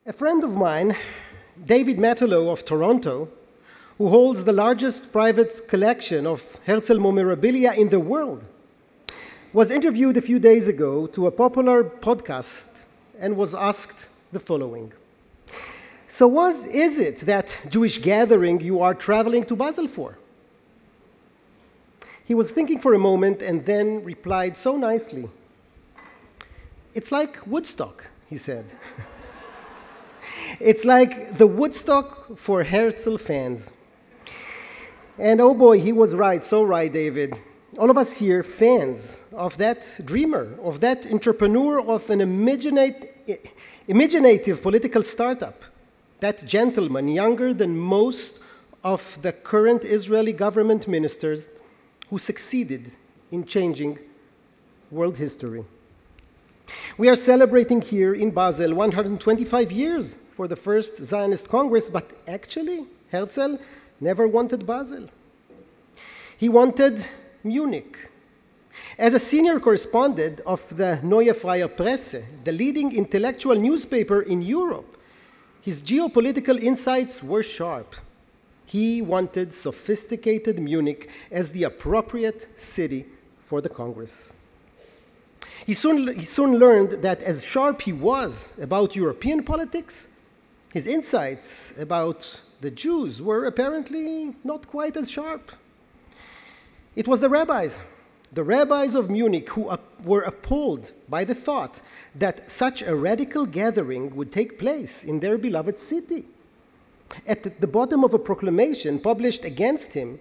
A friend of mine, David Matelow of Toronto, who holds the largest private collection of Herzl memorabilia in the world, was interviewed a few days ago to a popular podcast and was asked the following. So what is it that Jewish gathering you are traveling to Basel for? He was thinking for a moment and then replied so nicely. It's like Woodstock, he said. It's like the Woodstock for Herzl fans. And oh boy, he was right, so right, David. All of us here, fans of that dreamer, of that entrepreneur, of an imaginative political startup, that gentleman, younger than most of the current Israeli government ministers, who succeeded in changing world history. We are celebrating here in Basel 125 years for the first Zionist Congress, but actually, Herzl never wanted Basel. He wanted Munich. As a senior correspondent of the Neue Freie Presse, the leading intellectual newspaper in Europe, his geopolitical insights were sharp. He wanted sophisticated Munich as the appropriate city for the Congress. He soon learned that as sharp he was about European politics, his insights about the Jews were apparently not quite as sharp. It was the rabbis of Munich, who were appalled by the thought that such a radical gathering would take place in their beloved city. At the bottom of a proclamation published against him,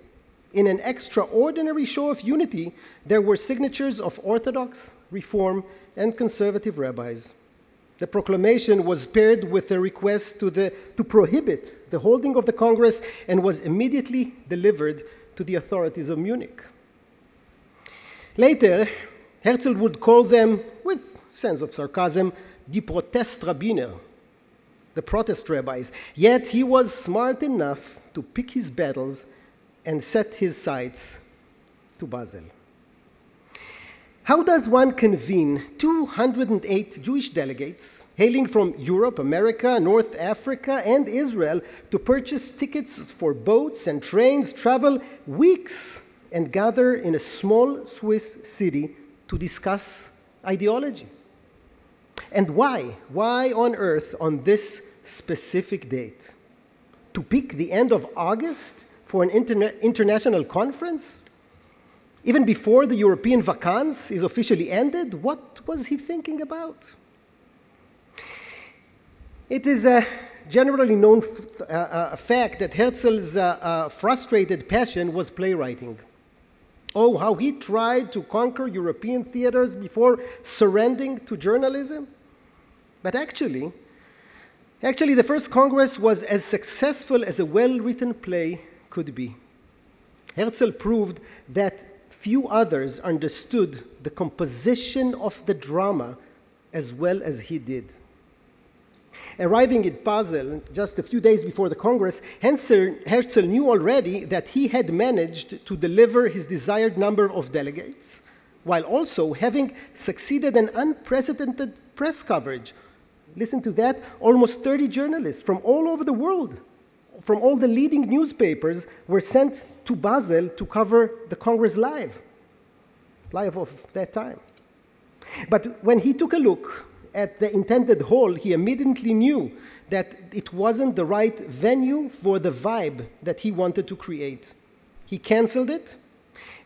in an extraordinary show of unity, there were signatures of Orthodox, Reform, and conservative rabbis. The proclamation was paired with a request to prohibit the holding of the Congress and was immediately delivered to the authorities of Munich. Later, Herzl would call them, with sense of sarcasm, die Protestrabbiner, the protest rabbis. Yet he was smart enough to pick his battles and set his sights to Basel. How does one convene 208 Jewish delegates hailing from Europe, America, North Africa, and Israel to purchase tickets for boats and trains, travel weeks, and gather in a small Swiss city to discuss ideology? And why? Why on earth on this specific date? To pick the end of August for an international conference? Even before the European vacances is officially ended, what was he thinking about? It is a generally known fact that Herzl's frustrated passion was playwriting. Oh, how he tried to conquer European theaters before surrendering to journalism. But actually, the first Congress was as successful as a well-written play could be. Herzl proved that few others understood the composition of the drama as well as he did. Arriving at Basel just a few days before the Congress, Herzl knew already that he had managed to deliver his desired number of delegates, while also having succeeded in unprecedented press coverage. Listen to that, almost 30 journalists from all over the world, from all the leading newspapers, were sent to Basel to cover the Congress live of that time. But when he took a look at the intended hall, he immediately knew that it wasn't the right venue for the vibe that he wanted to create. He canceled it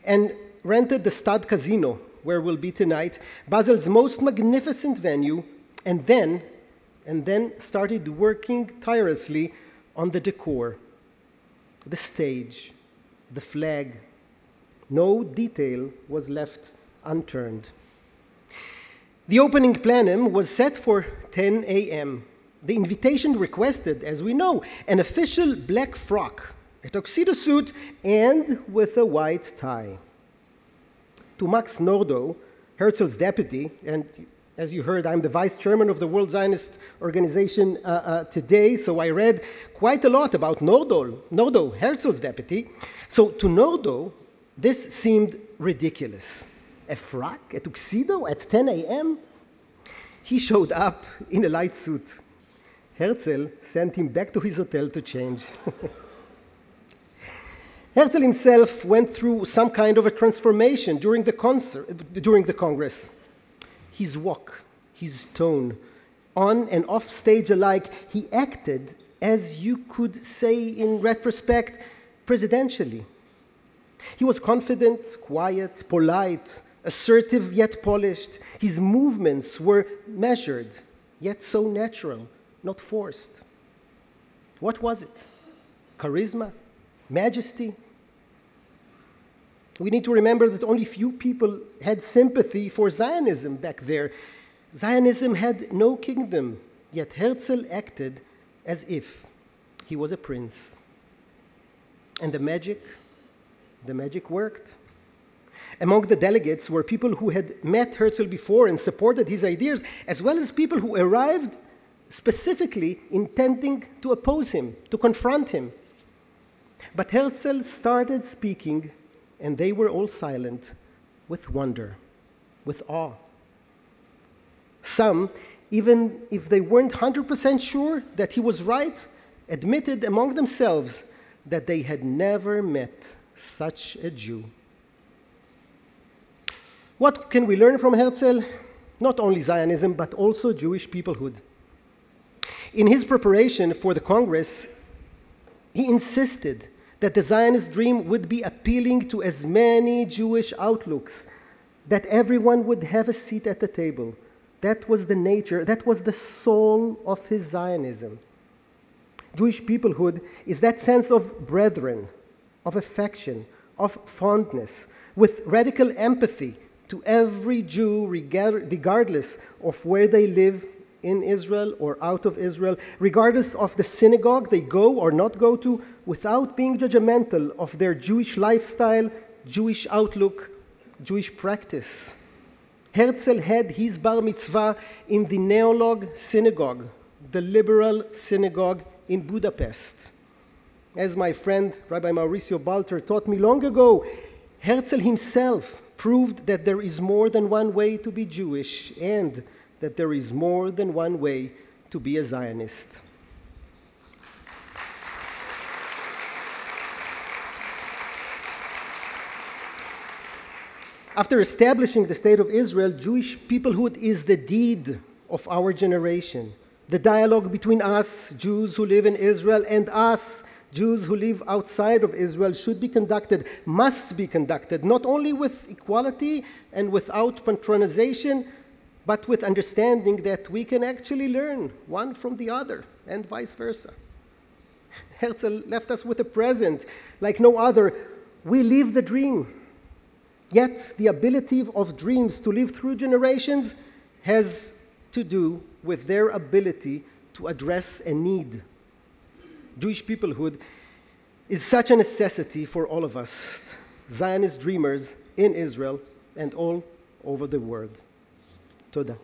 and rented the Stade Casino, where we'll be tonight, Basel's most magnificent venue, and then started working tirelessly on the decor, the stage, the flag. No detail was left unturned. The opening plenum was set for 10 a.m. The invitation requested, as we know, an official black frock, a tuxedo suit, and with a white tie. To Max Nordau, Herzl's deputy, and as you heard, I'm the vice chairman of the World Zionist Organization today, so I read quite a lot about Nordau, Herzl's deputy. So to Nordau, this seemed ridiculous. A frock, a tuxedo at 10 a.m.? He showed up in a light suit. Herzl sent him back to his hotel to change. Herzl himself went through some kind of a transformation during the Congress. His walk, his tone, on and off stage alike, he acted, as you could say in retrospect, presidentially. He was confident, quiet, polite, assertive yet polished. His movements were measured, yet so natural, not forced. What was it? Charisma? Majesty? We need to remember that only few people had sympathy for Zionism back there. Zionism had no kingdom, yet Herzl acted as if he was a prince. And the magic worked. Among the delegates were people who had met Herzl before and supported his ideas, as well as people who arrived specifically intending to oppose him, to confront him. But Herzl started speaking, and they were all silent with wonder, with awe. Some, even if they weren't 100% sure that he was right, admitted among themselves that they had never met such a Jew. What can we learn from Herzl? Not only Zionism, but also Jewish peoplehood. In his preparation for the Congress, he insisted that the Zionist dream would be appealing to as many Jewish outlooks, that everyone would have a seat at the table. That was the nature, that was the soul of his Zionism. Jewish peoplehood is that sense of brethren, of affection, of fondness, with radical empathy to every Jew, regardless of where they live in Israel or out of Israel, regardless of the synagogue they go or not go to, without being judgmental of their Jewish lifestyle, Jewish outlook, Jewish practice. Herzl had his bar mitzvah in the Neolog synagogue, the liberal synagogue in Budapest. As my friend Rabbi Mauricio Balter taught me long ago, Herzl himself proved that there is more than one way to be Jewish and that there is more than one way to be a Zionist. After establishing the State of Israel, Jewish peoplehood is the deed of our generation. The dialogue between us, Jews who live in Israel, and us, Jews who live outside of Israel, should be conducted, must be conducted, not only with equality and without patronization, but with understanding that we can actually learn one from the other, and vice versa. Herzl left us with a present like no other. We live the dream. Yet the ability of dreams to live through generations has to do with their ability to address a need. Jewish peoplehood is such a necessity for all of us, Zionist dreamers in Israel and all over the world. Toda.